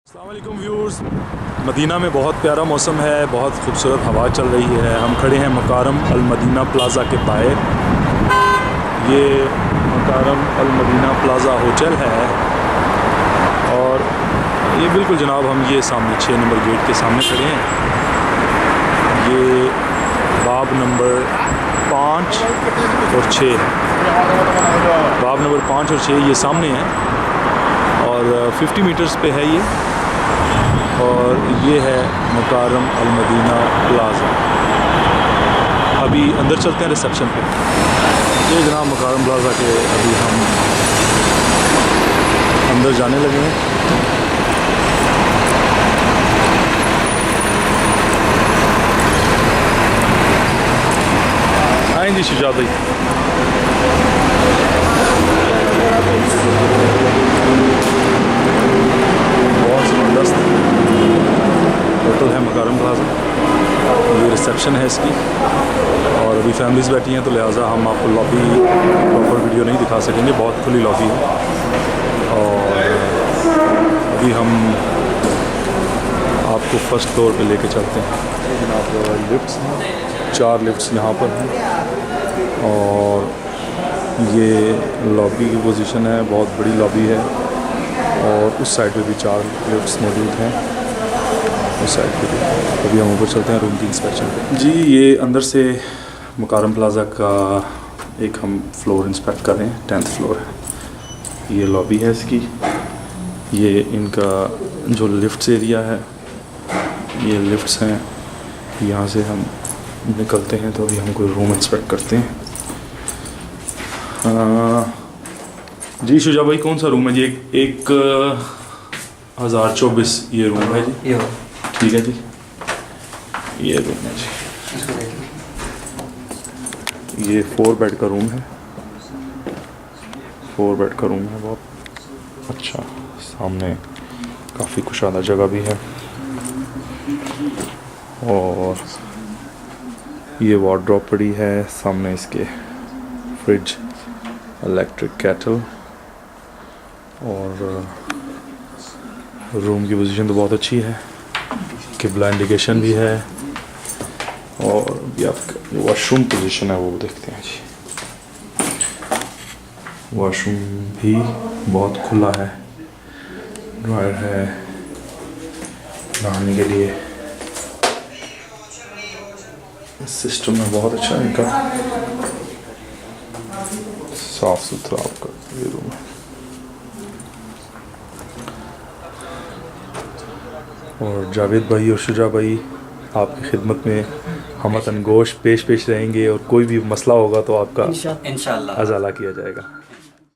अस्सलाम वालेकुम viewers, Medina में बहुत प्यारा मौसम है, बहुत खूबसूरत हवा चल रही है। हम खड़े हैं मकारम अल मदीना प्लाज़ा के बाहर। ये मकारम अल मदीना प्लाज़ा होटल है और ये बिल्कुल जनाब हम ये सामने 6 नंबर गेट के सामने खड़े हैं। ये बाब नंबर 5 और 6 बाब नंबर 5 और 6 ये सामने हैं और 50 मीटर्स पे है ये। और ये है मकारम अल मदीना प्लाज़ा। अभी अंदर चलते हैं रिसेप्शन पे। ये जनाब मकारम प्लाज़ा के अभी हम अंदर जाने लगे हैं। आए जी शुजात भाई। बहुत ज़बरदस्त होटल है मकारम प्लाज़ा। ये रिसेप्शन है इसकी और अभी फैमिलीज़ बैठी हैं तो लिहाजा हम आपको लॉबी प्रॉपर वीडियो नहीं दिखा सकेंगे, बहुत खुली लॉबी है। और अभी हम आपको फर्स्ट फ्लोर पे लेके चलते हैं। जनाब लिफ्ट्स हैं, 4 लिफ्ट्स यहाँ पर हैं और ये लॉबी की पोजीशन है, बहुत बड़ी लॉबी है। और उस साइड पे भी 4 लिफ्ट्स मौजूद हैं, उस साइड पे भी। अभी हम ऊपर चलते हैं रूम की इंस्पेक्शन पे। जी ये अंदर से मकारम प्लाज़ा का एक हम फ्लोर इंस्पेक्ट कर रहे हैं, 10th फ्लोर है। ये लॉबी है इसकी। ये इनका जो लिफ्ट्स एरिया है, ये लिफ्ट्स हैं। यहाँ से हम निकलते हैं तो अभी हम कोई रूम इंस्पेक्ट करते हैं। जी शुजा भाई, कौन सा रूम है जी? 1024 ये रूम है जी। ठीक है जी, ये रूम है जी। ये 4 बेड का रूम है, 4 बेड का रूम है। बहुत अच्छा, सामने काफ़ी कुशादा जगह भी है। और ये वार्डरोब पड़ी है सामने, इसके फ्रिज, इलेक्ट्रिक केटल। और रूम की पोजीशन तो बहुत अच्छी है, किबला इंडिकेशन भी है। और भी आपका जो वॉशरूम पोजीशन है वो देखते हैं जी। वॉशरूम भी बहुत खुला है, ड्रायर है नहाने के लिए। सिस्टम है बहुत अच्छा इनका, साफ सुथरा आपका ये रूम है। और जावेद भाई और शुजा भाई आपकी खिदमत में हमतन गोश पेश रहेंगे और कोई भी मसला होगा तो आपका इंशाअल्लाह अज़ाला किया जाएगा।